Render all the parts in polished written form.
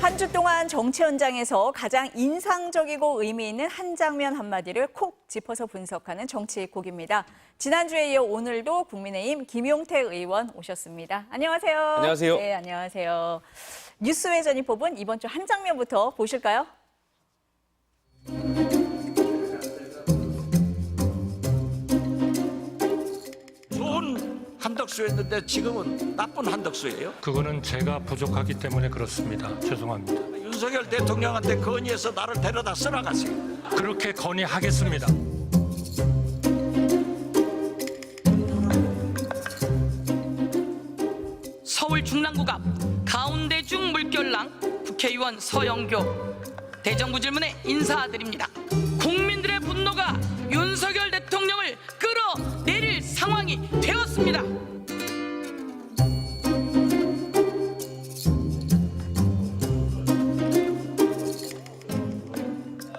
한 주 동안 정치 현장에서 가장 인상적이고 의미 있는 한 장면 한마디를 콕 짚어서 분석하는 정치콕입니다. 지난주에 이어 오늘도 국민의힘 김용태 의원 오셨습니다. 안녕하세요. 안녕하세요. 네, 안녕하세요. 뉴스회전이 뽑은 이번 주 한 장면부터 보실까요? 좋은 한덕수였는데 지금은 나쁜 한덕수예요. 그거는 제가 부족하기 때문에 그렇습니다. 죄송합니다. 윤석열 대통령한테 건의해서 나를 데려다 써나가세요. 그렇게 건의하겠습니다. 서울 중랑구 앞 가운데중 물결랑 국회의원 서영교 대정부 질문에 인사드립니다. 국민들의 분노가 윤석열 대통령을 끌어내릴 상황이 되었습니다.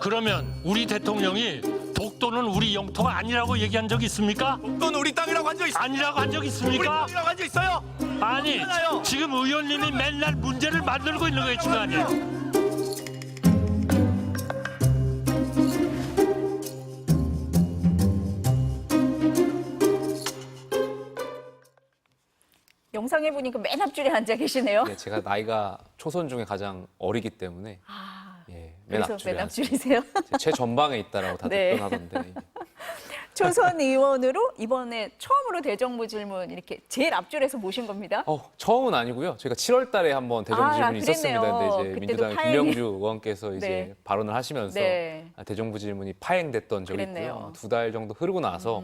그러면 우리 대통령이 독도는 우리 영토가 아니라고 얘기한 적 있습니까? 독도는 우리 땅이라고 한 적 있어요? 아니라고 한 적 우리 있습니까? 땅이라고 한 적 있어요? 아니, 없잖아요. 지금 의원님이 맨날 문제를 만들고 있는 거예요, 지금 아니에요. 영상에 보니까 맨 앞줄에 앉아 계시네요. 네, 제가 나이가 초선 중에 가장 어리기 때문에 맨 그래서 앞줄에 맨 앉습니다. 앞줄이세요. 최전방에 있다라고 다들 네. 표현하던데 초선 의원으로 이번에 처음으로 대정부 질문 이렇게 제일 앞줄에서 모신 겁니다. 처음은 아니고요. 제가 7월 달에 한번 대정부 질문이 그랬네요. 있었습니다. 근데 이제 그때도 민주당의 파행. 김명주 의원께서 이제 네. 발언을 하시면서 네. 대정부 질문이 파행됐던 적이 그랬네요. 있고요. 2달 정도 흐르고 나서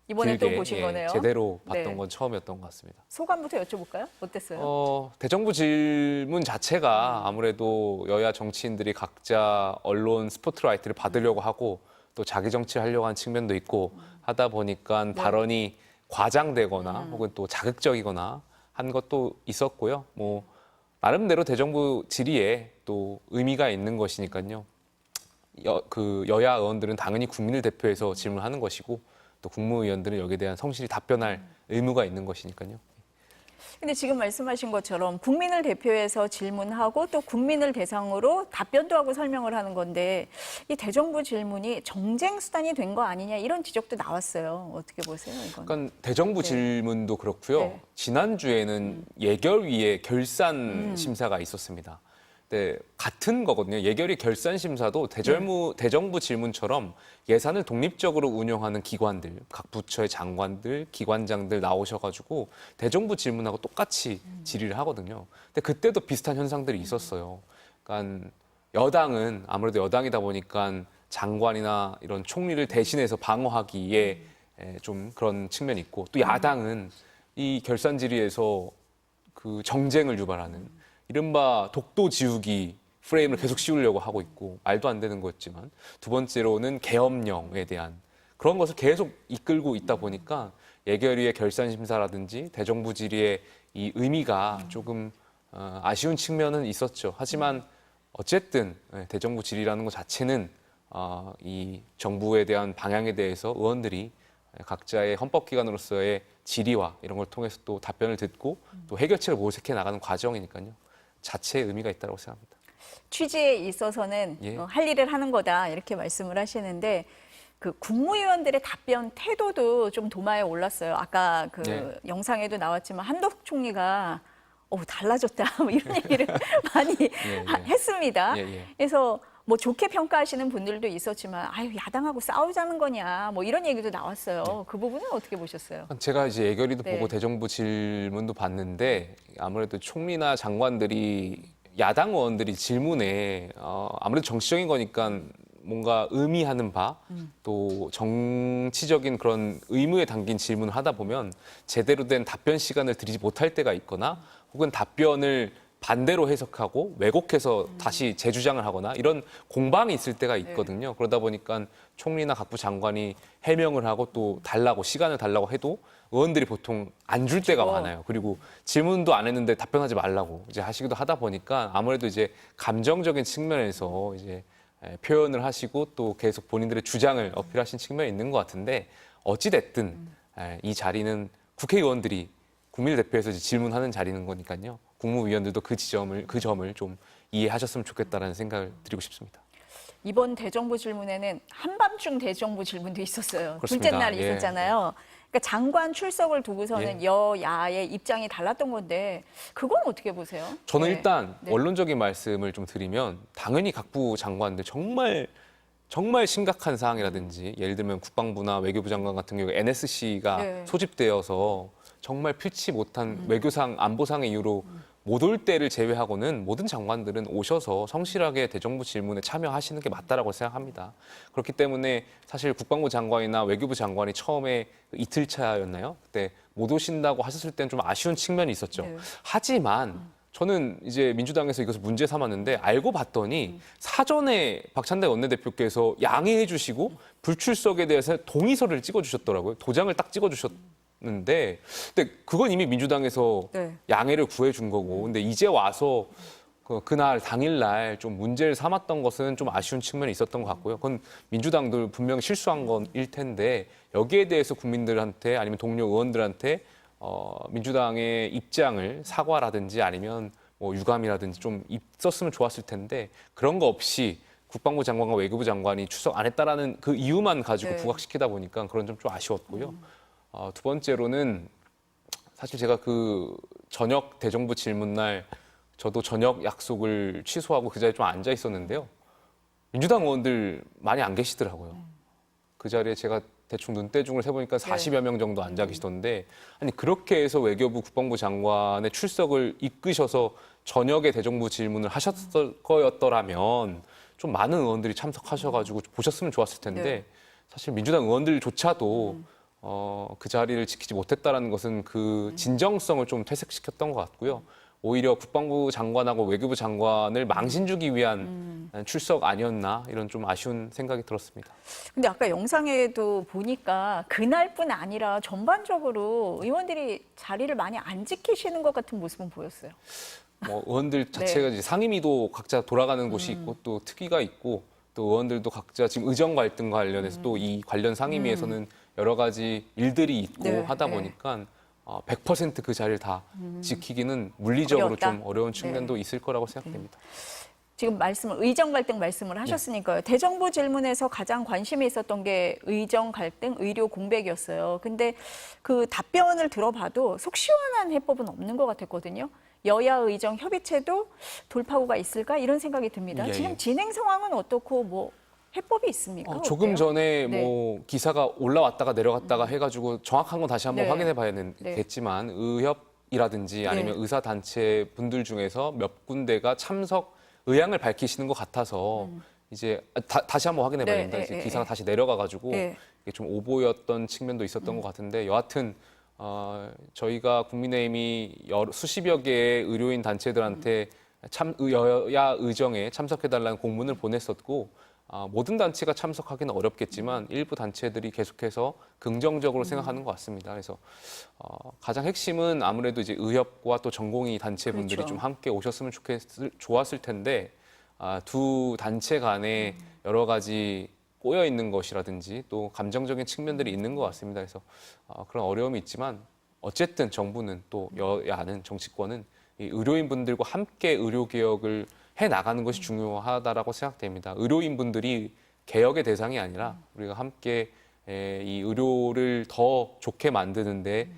이번에 또 길게, 보신 거네요. 제대로 봤던 네. 건 처음이었던 것 같습니다. 소감부터 여쭤볼까요? 어땠어요? 대정부 질문 자체가 아무래도 여야 정치인들이 각자 언론 스포트라이트를 받으려고 하고 또 자기 정치하려고 하는 측면도 있고 하다 보니까 발언이 과장되거나 혹은 또 자극적이거나 한 것도 있었고요. 뭐 나름대로 대정부 질의에 또 의미가 있는 것이니까요. 여야 의원들은 당연히 국민을 대표해서 질문하는 것이고 또 국무위원들은 여기에 대한 성실히 답변할 의무가 있는 것이니까요. 근데 지금 말씀하신 것처럼 국민을 대표해서 질문하고 또 국민을 대상으로 답변도 하고 설명을 하는 건데 이 대정부 질문이 정쟁 수단이 된 거 아니냐 이런 지적도 나왔어요. 어떻게 보세요, 이건? 그러니까 대정부 질문도 그렇고요. 네. 지난주에는 예결위의 결산 심사가 있었습니다. 네, 같은 거거든요. 예결위 결산 심사도 대정부 질문처럼 예산을 독립적으로 운영하는 기관들, 각 부처의 장관들, 기관장들 나오셔가지고 대정부 질문하고 똑같이 질의를 하거든요. 근데 그때도 비슷한 현상들이 있었어요. 그러니까 여당은 아무래도 여당이다 보니까 장관이나 이런 총리를 대신해서 방어하기에 좀 그런 측면이 있고 또 야당은 이 결산 질의에서 그 정쟁을 유발하는 이른바 독도 지우기 프레임을 계속 씌우려고 하고 있고 말도 안 되는 거였지만 두 번째로는 계엄령에 대한 그런 것을 계속 이끌고 있다 보니까 예결위의 결산 심사라든지 대정부 질의의 이 의미가 조금 아쉬운 측면은 있었죠. 하지만 어쨌든 대정부 질의라는 것 자체는 이 정부에 대한 방향에 대해서 의원들이 각자의 헌법기관으로서의 질의와 이런 걸 통해서 또 답변을 듣고 또 해결책을 모색해 나가는 과정이니까요. 자체의 의미가 있다고 생각합니다. 취지에 있어서는 할 일을 하는 거다 이렇게 말씀을 하시는데 그 국무위원들의 답변 태도도 좀 도마에 올랐어요. 아까 그 영상에도 나왔지만 한덕수 총리가 달라졌다 뭐 이런 얘기를 많이 했습니다. 그래서 뭐 좋게 평가하시는 분들도 있었지만 아유 야당하고 싸우자는 거냐 뭐 이런 얘기도 나왔어요. 그 부분은 어떻게 보셨어요? 제가 이제 예결위도 네. 보고 대정부 질문도 봤는데 아무래도 총리나 장관들이 야당 의원들이 질문에 아무래도 정치적인 거니까 뭔가 의미하는 바 또 정치적인 그런 의무에 담긴 질문을 하다 보면 제대로 된 답변 시간을 드리지 못할 때가 있거나 혹은 답변을 반대로 해석하고 왜곡해서 다시 재주장을 하거나 이런 공방이 있을 때가 있거든요. 그러다 보니까 총리나 각부 장관이 해명을 하고 또 달라고 시간을 달라고 해도 의원들이 보통 안 줄 때가 많아요. 그리고 질문도 안 했는데 답변하지 말라고 이제 하시기도 하다 보니까 아무래도 이제 감정적인 측면에서 이제 표현을 하시고 또 계속 본인들의 주장을 어필하신 측면이 있는 것 같은데 어찌 됐든 이 자리는 국회의원들이 국민을 대표해서 질문하는 자리는 거니까요. 국무위원들도 그 점을 좀 이해하셨으면 좋겠다라는 생각을 드리고 싶습니다. 이번 대정부 질문에는 한밤중 대정부 질문도 있었어요. 둘째 그렇습니다. 날 예. 있었잖아요. 그러니까 장관 출석을 두고서는 여야의 입장이 달랐던 건데 그건 어떻게 보세요? 저는 네. 일단 네. 원론적인 말씀을 좀 드리면 당연히 각부 장관들 정말 심각한 사항이라든지 예를 들면 국방부나 외교부 장관 같은 경우에 NSC가 네. 소집되어서 정말 필치 못한 외교상 안보상의 이유로 못 올 때를 제외하고는 모든 장관들은 오셔서 성실하게 대정부 질문에 참여하시는 게 맞다라고 생각합니다. 그렇기 때문에 사실 국방부 장관이나 외교부 장관이 처음에 이틀 차였나요? 그때 못 오신다고 하셨을 때는 좀 아쉬운 측면이 있었죠. 네. 하지만 저는 이제 민주당에서 이것을 문제 삼았는데 알고 봤더니 사전에 박찬대 원내대표께서 양해해 주시고 불출석에 대해서 동의서를 찍어주셨더라고요. 도장을 딱 찍어주셨는데 근데 그건 이미 민주당에서 네. 양해를 구해준 거고 근데 이제 와서 그날 당일날 좀 문제를 삼았던 것은 좀 아쉬운 측면이 있었던 것 같고요. 그건 민주당도 분명히 실수한 건일 텐데 여기에 대해서 국민들한테 아니면 동료 의원들한테 민주당의 입장을 사과라든지 아니면 뭐 유감이라든지 좀 있었으면 좋았을 텐데 그런 거 없이 국방부 장관과 외교부 장관이 출석 안 했다라는 그 이유만 가지고 네. 부각시키다 보니까 그런 점 좀 아쉬웠고요. 두 번째로는 사실 제가 그 저녁 대정부 질문 날 저도 저녁 약속을 취소하고 그 자리에 좀 앉아 있었는데요. 민주당 의원들 많이 안 계시더라고요. 그 자리에 제가 대충 눈대중을 세보니까 40여 명 정도 앉아 계시던데 아니 그렇게 해서 외교부 국방부 장관의 출석을 이끄셔서 저녁에 대정부 질문을 하셨을 거였더라면 좀 많은 의원들이 참석하셔가지고 보셨으면 좋았을 텐데 네. 사실 민주당 의원들조차도 그 자리를 지키지 못했다라는 것은 그 진정성을 좀 퇴색시켰던 것 같고요. 오히려 국방부 장관하고 외교부 장관을 망신 주기 위한 출석 아니었나 이런 좀 아쉬운 생각이 들었습니다. 근데 아까 영상에도 보니까 그날뿐 아니라 전반적으로 의원들이 자리를 많이 안 지키시는 것 같은 모습은 보였어요. 뭐 의원들 자체가 이제 상임위도 각자 돌아가는 곳이 있고 또 특위가 있고 또 의원들도 각자 지금 의정 갈등과 관련해서 또 이 관련 상임위에서는 여러 가지 일들이 있고 네, 하다 네. 보니까 100% 그 자리를 다 지키기는 물리적으로 어려웠다? 좀 어려운 측면도 있을 거라고 생각됩니다. 지금 의정 갈등 말씀을 하셨으니까요. 대정부 질문에서 가장 관심이 있었던 게 의정 갈등, 의료 공백이었어요. 근데 그 답변을 들어봐도 속 시원한 해법은 없는 것 같았거든요. 여야 의정 협의체도 돌파구가 있을까 이런 생각이 듭니다. 예, 지금 예. 진행 상황은 어떻고 뭐 해법이 있습니까? 조금 어때요? 전에 네. 뭐 기사가 올라왔다가 내려갔다가 해가지고 정확한 건 다시 한번 네. 확인해 봐야겠지만 의협이라든지 아니면 네. 의사단체 분들 중에서 몇 군데가 의향을 밝히시는 것 같아서 이제 다시 한번 확인해 봐야 됩니다. 네, 이제 네, 기사가 네. 다시 내려가가지고 네. 이게 좀 오보였던 측면도 있었던 것 같은데 여하튼 저희가 국민의힘이 수십여 개의 의료인 단체들한테 여야 의정에 참석해달라는 공문을 보냈었고 모든 단체가 참석하기는 어렵겠지만 일부 단체들이 계속해서 긍정적으로 생각하는 것 같습니다. 그래서 가장 핵심은 아무래도 이제 의협과 또 전공의 단체분들이 그렇죠. 좀 함께 오셨으면 좋았을 텐데 두 단체 간에 여러 가지 꼬여 있는 것이라든지 또 감정적인 측면들이 있는 것 같습니다. 그래서 그런 어려움이 있지만 어쨌든 정부는 또 여야는 정치권은 이 의료인분들과 함께 의료 개혁을 해 나가는 것이 중요하다라고 생각됩니다. 의료인분들이 개혁의 대상이 아니라 우리가 함께 이 의료를 더 좋게 만드는데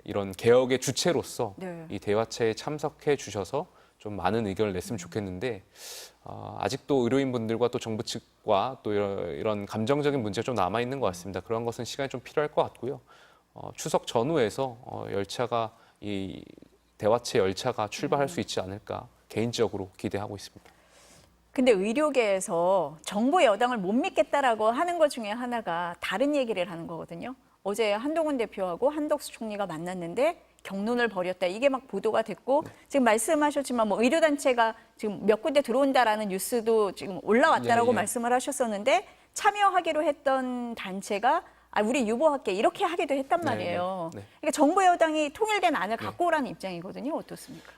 이런 개혁의 주체로서 네. 이 대화체에 참석해 주셔서 좀 많은 의견을 냈으면 좋겠는데 아직도 의료인분들과 또 정부 측과 또 이런 감정적인 문제가 좀 남아 있는 것 같습니다. 그런 것은 시간이 좀 필요할 것 같고요. 추석 전후에서 이 대화체 열차가 출발할 수 있지 않을까 개인적으로 기대하고 있습니다. 근데 의료계에서 정부 여당을 못 믿겠다라고 하는 것 중에 하나가 다른 얘기를 하는 거거든요. 어제 한동훈 대표하고 한덕수 총리가 만났는데 격론을 벌였다. 이게 막 보도가 됐고 지금 말씀하셨지만 뭐 의료단체가 지금 몇 군데 들어온다라는 뉴스도 지금 올라왔다라고 예. 말씀을 하셨었는데 참여하기로 했던 단체가 우리 유보할게 이렇게 하기도 했단 말이에요. 네. 그러니까 정부 여당이 통일된 안을 갖고 오라는 입장이거든요. 어떻습니까?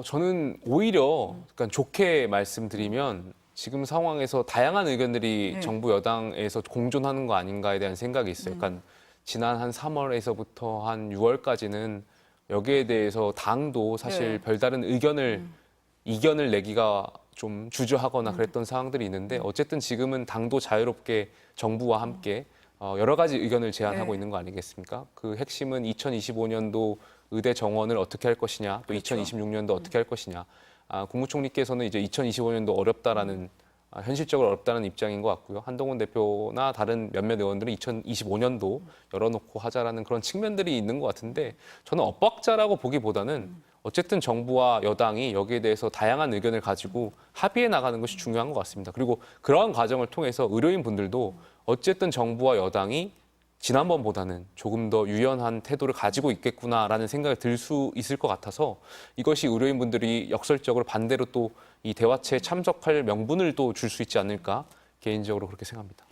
저는 오히려 그러니까 좋게 말씀드리면 지금 상황에서 다양한 의견들이 네. 정부 여당에서 공존하는 거 아닌가에 대한 생각이 있어요. 그러니까 지난 한 3월에서부터 한 6월까지는 여기에 대해서 당도 사실 네. 별다른 의견을 이견을 내기가 좀 주저하거나 그랬던 상황들이 있는데 어쨌든 지금은 당도 자유롭게 정부와 함께 여러 가지 의견을 제안하고 네. 있는 거 아니겠습니까? 그 핵심은 2025년도 의대 정원을 어떻게 할 것이냐, 또 그렇죠. 2026년도 어떻게 할 것이냐. 국무총리께서는 이제 2025년도 어렵다라는 현실적으로 어렵다는 입장인 것 같고요. 한동훈 대표나 다른 몇몇 의원들은 2025년도 열어놓고 하자라는 그런 측면들이 있는 것 같은데 저는 엇박자라고 보기보다는 어쨌든 정부와 여당이 여기에 대해서 다양한 의견을 가지고 합의해 나가는 것이 중요한 것 같습니다. 그리고 그러한 과정을 통해서 의료인분들도 어쨌든 정부와 여당이 지난번보다는 조금 더 유연한 태도를 가지고 있겠구나라는 생각이 들 수 있을 것 같아서 이것이 의료인분들이 역설적으로 반대로 또 이 대화체에 참석할 명분을 또 줄 수 있지 않을까 개인적으로 그렇게 생각합니다.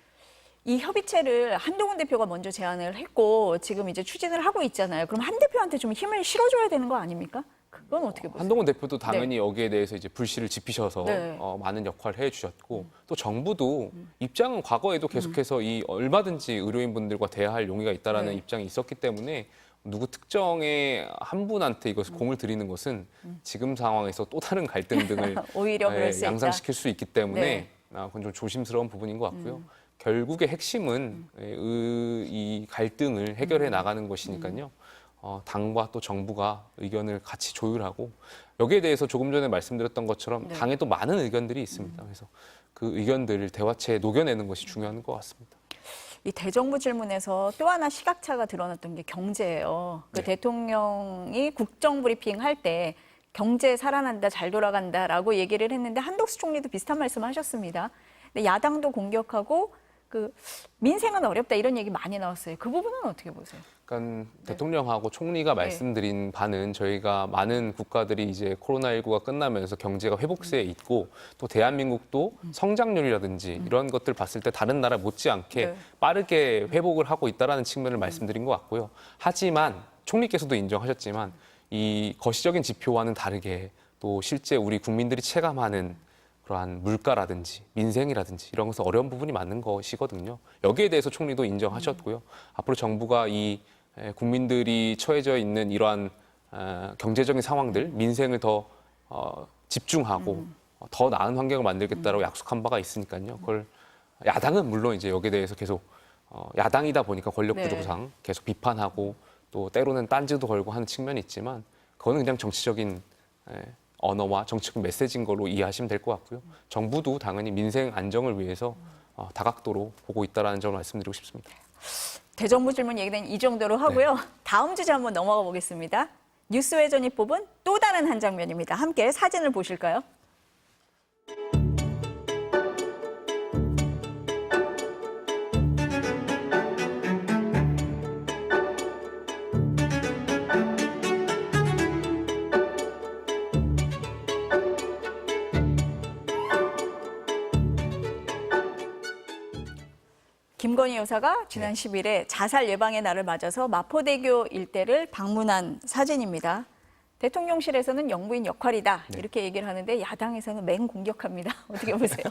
이 협의체를 한동훈 대표가 먼저 제안을 했고 지금 이제 추진을 하고 있잖아요. 그럼 한 대표한테 좀 힘을 실어줘야 되는 거 아닙니까? 그건 어떻게 보세요? 한동훈 대표도 당연히 여기에 대해서 이제 불씨를 지피셔서 네. 많은 역할을 해주셨고 또 정부도 입장은 과거에도 계속해서 이 얼마든지 의료인분들과 대화할 용의가 있다라는 네. 입장이 있었기 때문에 누구 특정의 한 분한테 이것을 공을 들이는 것은 지금 상황에서 또 다른 갈등 등을 오히려 그럴 수 있다. 양상시킬 수 있기 때문에 네. 그건 좀 조심스러운 부분인 것 같고요. 결국의 핵심은 이 갈등을 해결해 나가는 것이니까요. 당과 또 정부가 의견을 같이 조율하고 여기에 대해서 조금 전에 말씀드렸던 것처럼 네. 당에도 많은 의견들이 있습니다. 그래서 그 의견들을 대화체에 녹여내는 것이 중요한 것 같습니다. 이 대정부 질문에서 또 하나 시각차가 드러났던 게 경제예요. 그 네. 대통령이 국정브리핑 할 때 경제 살아난다, 잘 돌아간다라고 얘기를 했는데 한덕수 총리도 비슷한 말씀하셨습니다. 근데 야당도 공격하고 그 민생은 어렵다 이런 얘기 많이 나왔어요. 그 부분은 어떻게 보세요? 그러니까 대통령하고 총리가 말씀드린 바는 저희가 많은 국가들이 이제 코로나19가 끝나면서 경제가 회복세에 있고 또 대한민국도 성장률이라든지 이런 것들 봤을 때 다른 나라 못지않게 네. 빠르게 회복을 하고 있다라는 측면을 말씀드린 것 같고요. 하지만 총리께서도 인정하셨지만 이 거시적인 지표와는 다르게 또 실제 우리 국민들이 체감하는 그러한 물가라든지 민생이라든지 이런 것은 어려운 부분이 많은 것이거든요. 여기에 대해서 총리도 인정하셨고요. 앞으로 정부가 이 국민들이 처해져 있는 이러한 경제적인 상황들, 민생을 더 집중하고 더 나은 환경을 만들겠다라고 약속한 바가 있으니까요. 그걸 야당은 물론 이제 여기에 대해서 계속 야당이다 보니까 권력 네. 구조상 계속 비판하고 또 때로는 딴지도 걸고 하는 측면이 있지만 그거는 그냥 정치적인 언어와 정치적 메시지인 걸로 이해하시면 될 것 같고요. 정부도 당연히 민생 안정을 위해서 다각도로 보고 있다는 점을 말씀드리고 싶습니다. 대정부 질문 얘기는 이 정도로 하고요. 다음 주제 한번 넘어가 보겠습니다. 뉴스회전이 뽑은 또 다른 한 장면입니다. 함께 사진을 보실까요? 김건희 여사가 지난 10일에 자살 예방의 날을 맞아서 마포대교 일대를 방문한 사진입니다. 대통령실에서는 영부인 역할이다 이렇게 얘기를 하는데 야당에서는 맹공격합니다. 어떻게 보세요?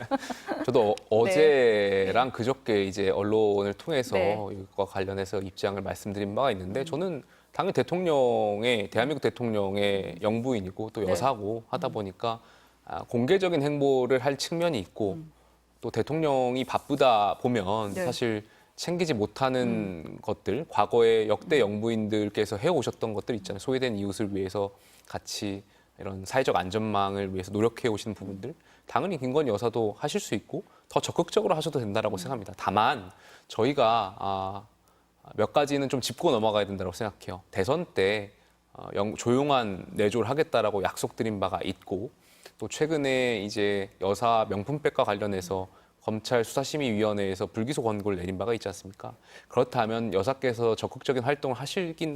저도 어제랑 그저께 이제 언론을 통해서 네. 이것과 관련해서 입장을 말씀드린 바가 있는데 저는 당연히 대통령의 대한민국 대통령의 영부인이고 또 여사고 하다 보니까 공개적인 행보를 할 측면이 있고 또 대통령이 바쁘다 보면 네. 사실 챙기지 못하는 것들, 과거에 역대 영부인들께서 해오셨던 것들 있잖아요. 소외된 이웃을 위해서 같이 이런 사회적 안전망을 위해서 노력해 오시는 부분들. 당연히 김건희 여사도 하실 수 있고 더 적극적으로 하셔도 된다고 생각합니다. 다만 저희가 몇 가지는 좀 짚고 넘어가야 된다고 생각해요. 대선 때 조용한 내조를 하겠다라고 약속드린 바가 있고 또 최근에 이제 여사 명품백과 관련해서 검찰 수사심의위원회에서 불기소 권고를 내린 바가 있지 않습니까? 그렇다면 여사께서 적극적인 활동을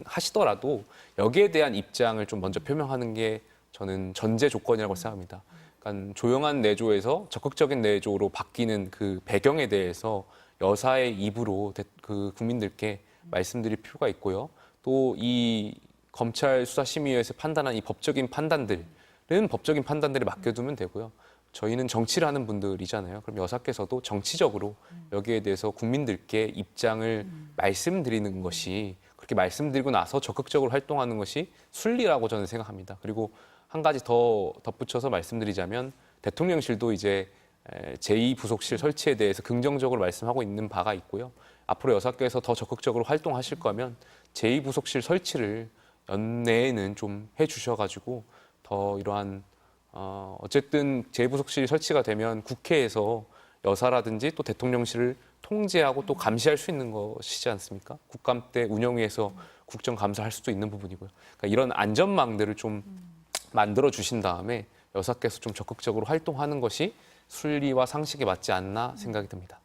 하시더라도 여기에 대한 입장을 좀 먼저 표명하는 게 저는 전제 조건이라고 생각합니다. 그러니까 조용한 내조에서 적극적인 내조로 바뀌는 그 배경에 대해서 여사의 입으로 그 국민들께 말씀드릴 필요가 있고요. 또 이 검찰 수사심의위에서 판단한 이 법적인 판단들은 법적인 판단들에 맡겨두면 되고요. 저희는 정치를 하는 분들이잖아요. 그럼 여사께서도 정치적으로 여기에 대해서 국민들께 입장을 말씀드리는 것이 그렇게 말씀드리고 나서 적극적으로 활동하는 것이 순리라고 저는 생각합니다. 그리고 한 가지 더 덧붙여서 말씀드리자면 대통령실도 이제 제2부속실 설치에 대해서 긍정적으로 말씀하고 있는 바가 있고요. 앞으로 여사께서 더 적극적으로 활동하실 거면 제2부속실 설치를 연내에는 좀 해주셔가지고 더 이러한 어쨌든 제2부속실 설치가 되면 국회에서 여사라든지 또 대통령실을 통제하고 또 감시할 수 있는 것이지 않습니까? 국감 때 운영위에서 국정감사할 수도 있는 부분이고요. 그러니까 이런 안전망들을 좀 만들어 주신 다음에 여사께서 좀 적극적으로 활동하는 것이 순리와 상식에 맞지 않나 생각이 듭니다.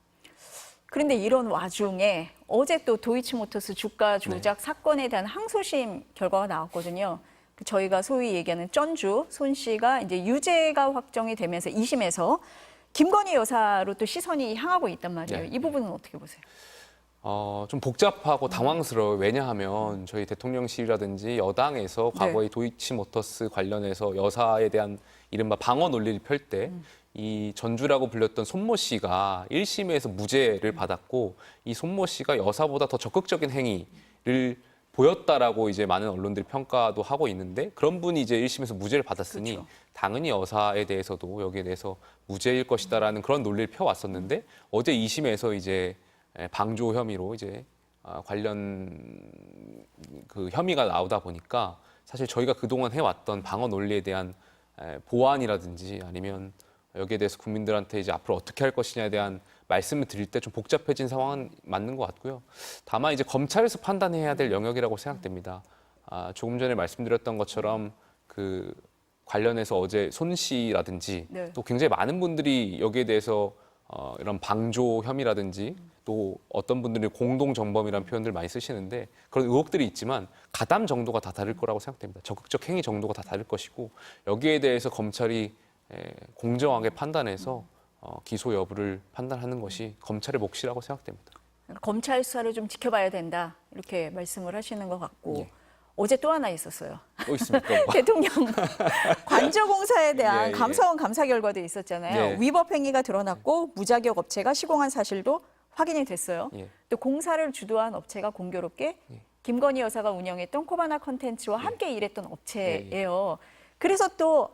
그런데 이런 와중에 어제 또 도이치모터스 주가 조작 네. 사건에 대한 항소심 결과가 나왔거든요. 저희가 소위 얘기하는 쩐주 손 씨가 이제 유죄가 확정이 되면서 2심에서 김건희 여사로 또 시선이 향하고 있단 말이에요. 네. 이 부분은 어떻게 보세요? 좀 복잡하고 당황스러워요. 왜냐하면 저희 대통령실이라든지 여당에서 과거에 도이치모터스 관련해서 여사에 대한 이른바 방어 논리를 펼 때 이 전주라고 불렸던 손모 씨가 1심에서 무죄를 받았고 이 손모 씨가 여사보다 더 적극적인 행위를 보였다라고 이제 많은 언론들이 평가도 하고 있는데 그런 분이 이제 1심에서 무죄를 받았으니 그렇죠. 당연히 여사에 대해서도 여기에 대해서 무죄일 것이다라는 그런 논리를 펴왔었는데 어제 2심에서 이제 방조 혐의로 이제 관련 그 혐의가 나오다 보니까 사실 저희가 그동안 해왔던 방어 논리에 대한 보완이라든지 아니면 여기에 대해서 국민들한테 이제 앞으로 어떻게 할 것이냐에 대한 말씀을 드릴 때 좀 복잡해진 상황은 맞는 것 같고요. 다만 이제 검찰에서 판단해야 될 영역이라고 생각됩니다. 조금 전에 말씀드렸던 것처럼 그 관련해서 어제 손 씨라든지 네. 또 굉장히 많은 분들이 여기에 대해서 이런 방조 혐의라든지 또 어떤 분들이 공동정범이라는 표현들 많이 쓰시는데 그런 의혹들이 있지만 가담 정도가 다 다를 거라고 생각됩니다. 적극적 행위 정도가 다 다를 것이고 여기에 대해서 검찰이 공정하게 판단해서 기소 여부를 판단하는 것이 검찰의 몫이라고 생각됩니다. 검찰 수사를 좀 지켜봐야 된다 이렇게 말씀을 하시는 것 같고 예. 어제 또 하나 있었어요. 또 있습니까? 대통령 관저공사에 대한 예, 예. 감사원 감사 결과도 있었잖아요. 예. 위법 행위가 드러났고 무자격 업체가 시공한 사실도 확인이 됐어요. 예. 또 공사를 주도한 업체가 공교롭게 김건희 여사가 운영했던 코바나 컨텐츠와 함께 일했던 업체예요. 그래서 또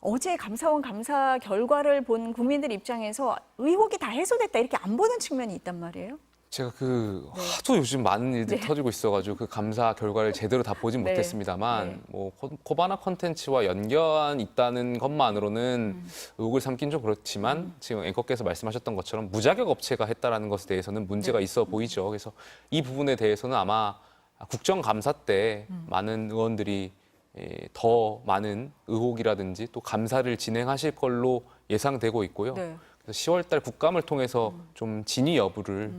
어제 감사원 감사 결과를 본 국민들 입장에서 의혹이 다 해소됐다 이렇게 안 보는 측면이 있단 말이에요. 제가 하도 요즘 많은 일들이 네. 터지고 있어가지고 그 감사 결과를 제대로 다 보진 네. 못했습니다만 네. 뭐 코바나 컨텐츠와 연관 있다는 것만으로는 의혹을 삼긴 좀 그렇지만 지금 앵커께서 말씀하셨던 것처럼 무자격 업체가 했다라는 것에 대해서는 문제가 있어 보이죠. 그래서 이 부분에 대해서는 아마 국정감사 때 많은 의원들이 더 많은 의혹이라든지 또 감사를 진행하실 걸로 예상되고 있고요. 네. 그래서 10월달 국감을 통해서 좀 진위 여부를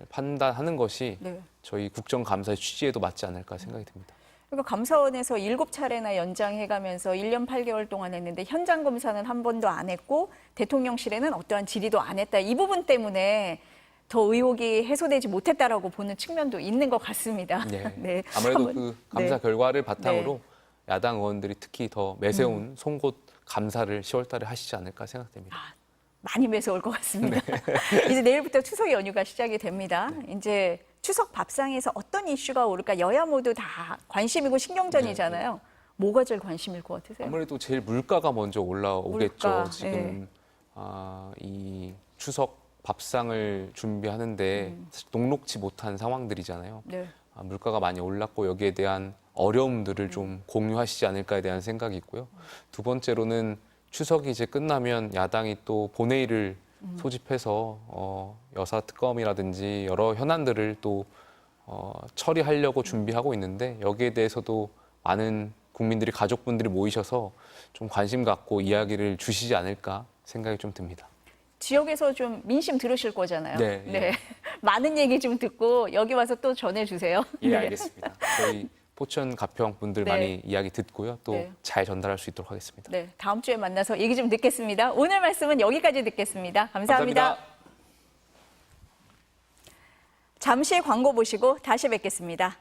판단하는 것이 네. 저희 국정감사의 취지에도 맞지 않을까 생각이 듭니다. 그러니까 감사원에서 7차례나 연장해가면서 1년 8개월 동안 했는데 현장 검사는 한 번도 안 했고 대통령실에는 어떠한 질의도 안 했다. 이 부분 때문에 더 의혹이 해소되지 못했다라고 보는 측면도 있는 것 같습니다. 네. 네. 아무래도 한번- 그 감사 결과를 바탕으로 네. 야당 의원들이 특히 더 매세운 송곳 감사를 10월달에 하시지 않을까 생각됩니다. 많이 매서울 것 같습니다. 이제 내일부터 추석 연휴가 시작이 됩니다. 이제 추석 밥상에서 어떤 이슈가 오를까 여야 모두 다 관심이고 신경전이잖아요. 뭐가 제일 관심일 것 같으세요? 아무래도 제일 물가가 먼저 올라오겠죠. 물가, 지금 이 추석 밥상을 준비하는데 사실 녹록지 못한 상황들이잖아요. 네. 물가가 많이 올랐고 여기에 대한 어려움들을 좀 공유하시지 않을까에 대한 생각이 있고요. 두 번째로는 추석이 이제 끝나면 야당이 또 본회의를 소집해서 여사 특검이라든지 여러 현안들을 또 처리하려고 준비하고 있는데 여기에 대해서도 많은 국민들이 가족분들이 모이셔서 좀 관심 갖고 이야기를 주시지 않을까 생각이 좀 듭니다. 지역에서 좀 민심 들으실 거잖아요. 네, 예. 많은 얘기 좀 듣고 여기 와서 또 전해주세요. 예, 네. 알겠습니다. 저희 포천 가평 분들 네. 많이 이야기 듣고요. 또 네. 잘 전달할 수 있도록 하겠습니다. 네, 다음 주에 만나서 얘기 좀 듣겠습니다. 오늘 말씀은 여기까지 듣겠습니다. 감사합니다. 잠시 광고 보시고 다시 뵙겠습니다.